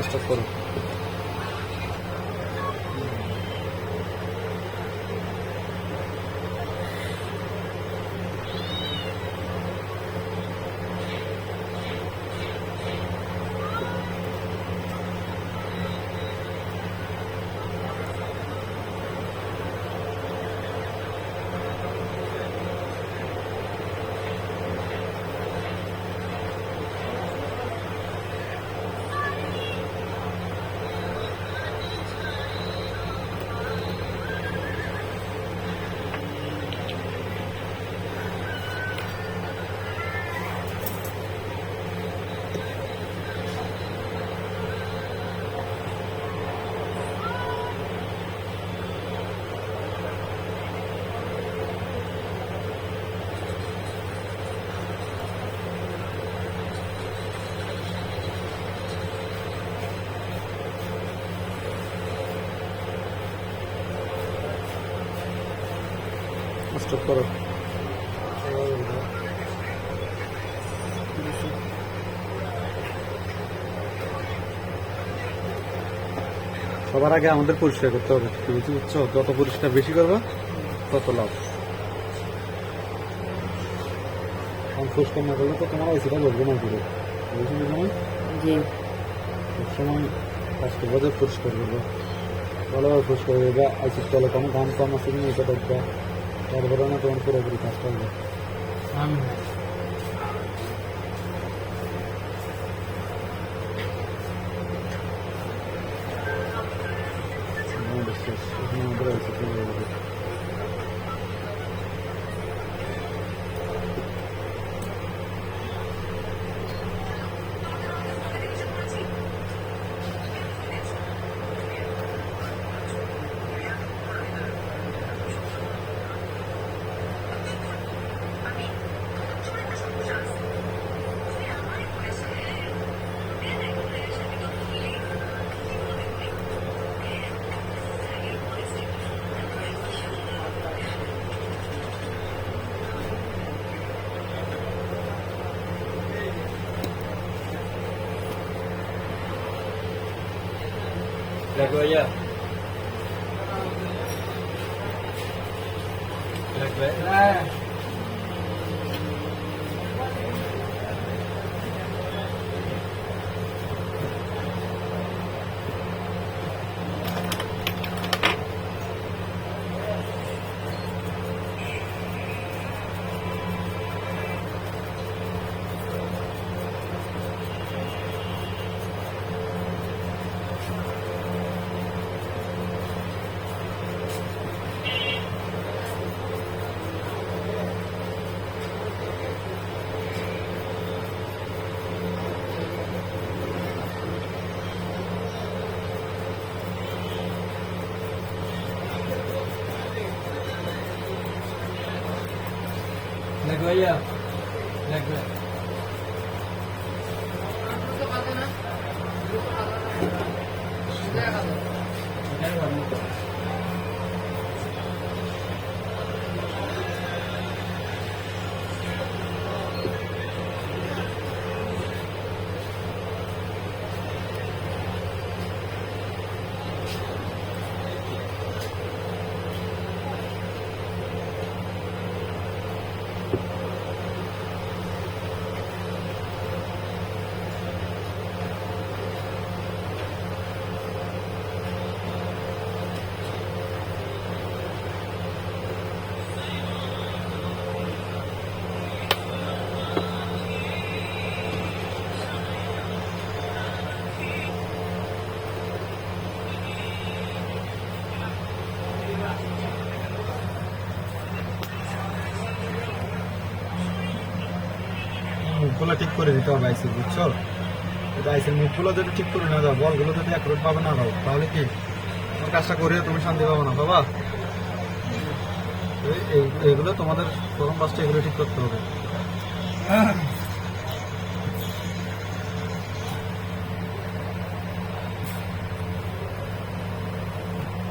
Stop করো। Stop করো। সবার আগে আমাদের পরিষ্কার করতে হবে, বুঝছো? যত পরিষ্কার বেশি করবা তত লাভ। পরিষ্কার না করলে তো তোমার আইসিটা বলবে না করে, বুঝলি না? জি। সবসময় কাজ করবো যে পরিষ্কার করবো, ভালোভাবে পরিষ্কার করবে। আইসির তলে কোনো গান কম আছে কিনা এটা দেখবা, তারপরে না তোমার পুরোপুরি কাজ করবে। আমাদের আইসি Lagu aja. Lagu aja. Lagu aja. Lagu. মুখগুলো ঠিক করে দিতে হবে আইসি, বুঝছো? এটা আইসির মুখগুলো যদি ঠিক করে না যাও, বলগুলো যদি একরোট পাবে না দাও, তাহলে কি তোমার কাজটা করে তুমি শান্তি পাবো না বাবা। এইগুলো তোমাদের প্রথম কাজটা, এগুলো ঠিক করতে হবে।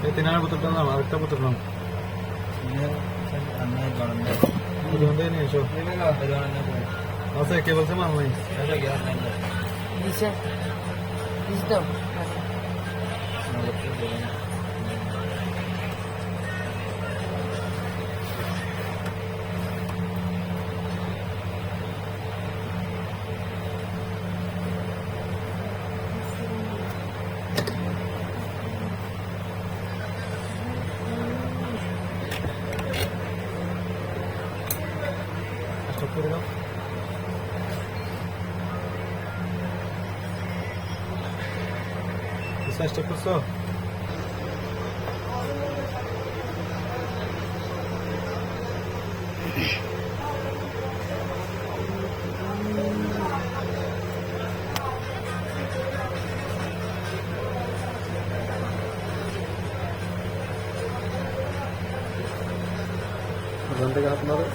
এই 3 বোতলটা নাম, আরেকটা বোতল নাম, দোকান থেকে নিয়ে এসো। আচ্ছা, কে বলছে মাল নাই? বুঝতো স্টপ করে দাও। স্টপ করছো? ওখান থেকে হাত মারো।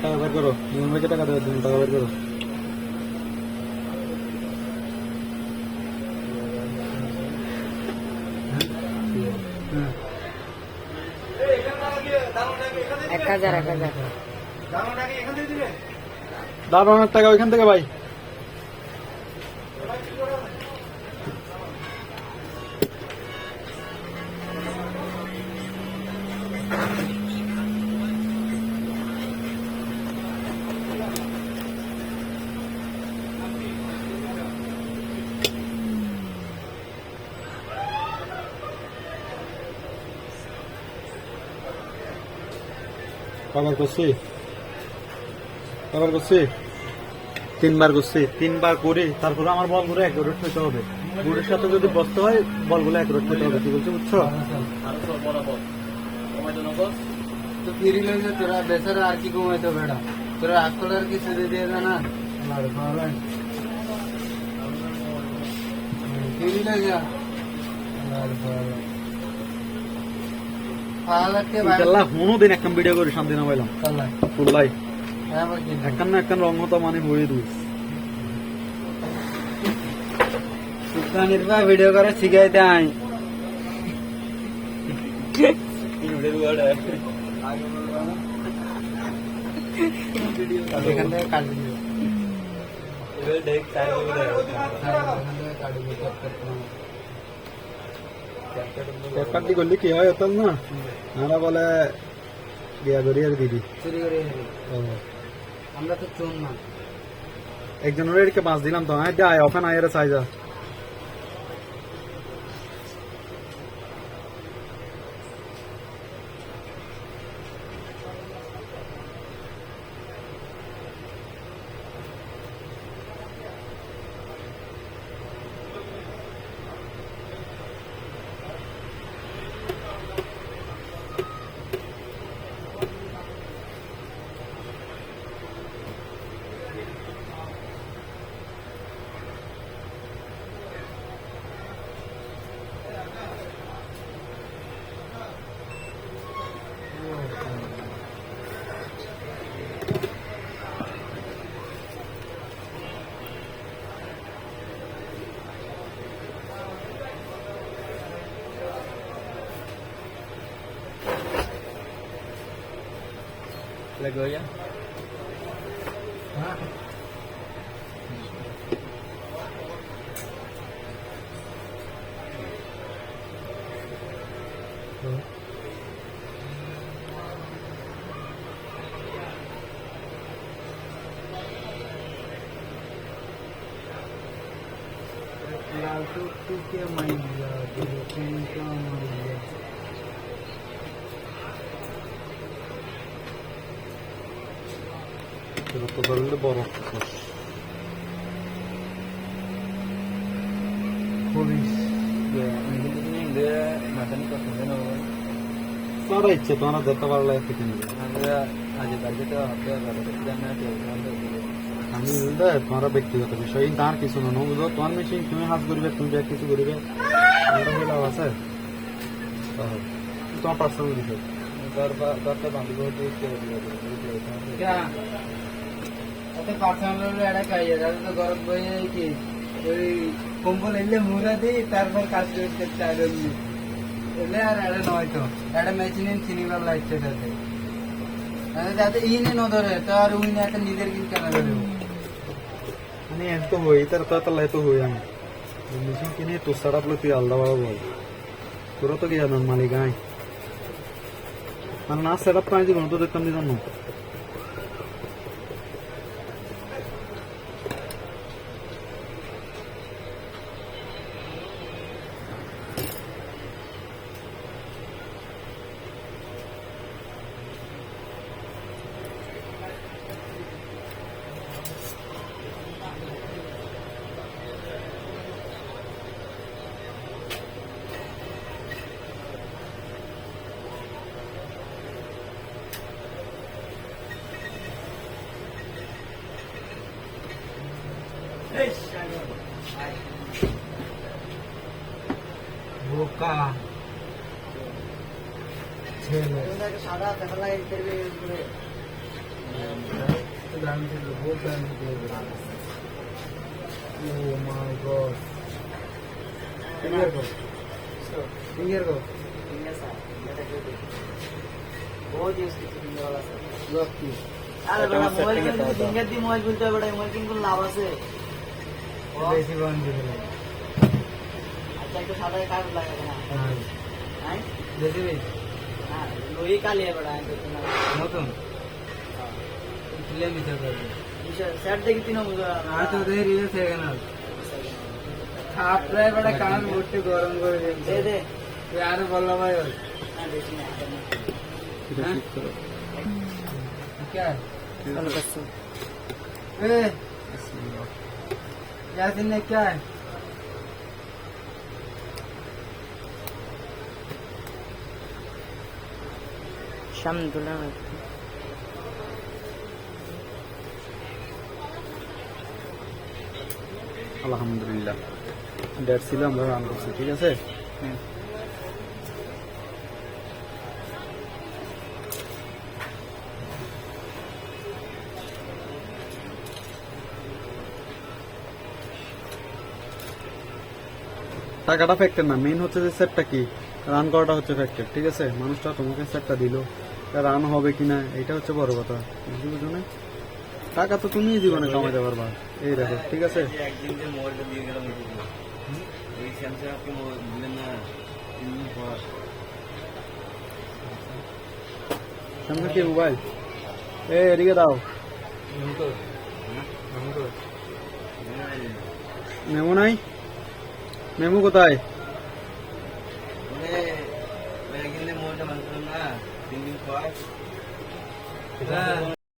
টাকা বের করো, নিয়মকে টাকা দেওয়ার জন্য টাকা বের করো। এক হাজার দাঁড়ানোর টাকা ওইখান থেকে ভাই। কবার করছি? তিনবার করছি। তিনবার করে তারপরে আমার বলগুলো অ্যাকুরেট হতে হবে। বুটের সাথে যদি বসতে হয় বলগুলো অ্যাকুরেট হতে হবে। কি বলছো বুঝছো? তো ফিরি লাগে তোরা বেচারা আর কি কমাইতো বেড়া তোরা আজকাল আর কি সুদে দিয়ে দে না ফিরি লাগে দিন একটা ভিডিও করে শান্তি না পাইলাম ফুল্লাই একখান না একখান রং হতো মানে হয়ে দুই ভিডিও করে শিখাইতে আই এখান থেকে কাট পেপারটি করলে কি হয় হতাম না আমরা বলে বিয়া করি আর দিদি আমরা তো চোর না একজনের এদিকে 5 দিলাম তো হ্যাঁ আয় ওখানে আয়ের চাই যা Lego ya. लाल टू के मैया दिल का मैया Pero তো ধরলে বড় police Dia macam ni kau sendiri nak. তারা ইচ্ছে তোমরা যেতে পারলে থেকে নেবে Ada aja aja tu apa ada kerjaan ada ada. আমি বলতে তোমরা ব্যক্তিগত বিষয় এই তার কিছু না বুঝো তোমার মেশিন তুমি হাত করবে তুমি ব্যাগ কিছু করবে আমরা হইলাম আছে তোমার পার্সোনাল বিষয় Kata bantu kau tu dia. क्या अते पार्सोनल एडा काई है तो गरम भाई की ওই কম্বল এলে মুরা দেই তারপর কাজ করতে চাইলেন এলে আর এডা নয় তো এডা মেশিন সিনিলার লাইট সেটা আছে যাতে ইনে ন ধরে তো আর উইনে একটা নিজের কিন কেন ধরে মানে এত হই তার তো লাইতো হই আমি মেশিন কিনে তো সারা বলে তুই আলাদা বাবা বল তোর তো কি জানো মালিক আই মানে না সেট আপ করে দিব তো দেখতাম দিন না বোকা ছেলে সাদা দেখা লাগে ইন্টারভিউ করে দাম দিল বহুত দাম দিল ও মাই গড फिंगर को बहुत यूज की फिंगर वाला सर लॉक की अरे बड़ा मोबाइल में फिंगर दी मोबाइल बोलते बड़ा मोबाइल किन को लावा से बेसी बन दिले अच्छा तो सादा का लगेगा ना हां हां जैसे भी हां लोही का ले बड़ा है तो नतुन ले मी चल कर सेट देखी तीनों मुझे हां तो दे रिवर्स है ना आप प्राय बड़ा कान मोटे गरम कर दे दे यार बोल भाई हां देखी ना क्या चलो बस ए यासिन ने क्या है शामदुल्लाह আলহামদুলিল্লাহ ডেট ছিল আমরা রান করছি ঠিক আছে টাকাটা ফ্যাক্টর না মেইন হচ্ছে যে সেটটা কি রান করাটা হচ্ছে ফ্যাক্টর ঠিক আছে মানুষটা তোমাকে সেটটা দিল রান হবে কিনা এটা হচ্ছে বড় কথা বুঝছো না টাকা তো তুমি জীবনে কামাতে পারবা এই দেখো ঠিক আছে একদিন যে মোবাইলটা দিয়ে গেলাম এই স্যামসাং আপনি দিলেন না 3 দিন পর সামনে কি মোবাইল এদিকে দাও মেমো নাই মেমো কোথায় একদিন মোবাইলটা বানছিলাম না 3 দিন পর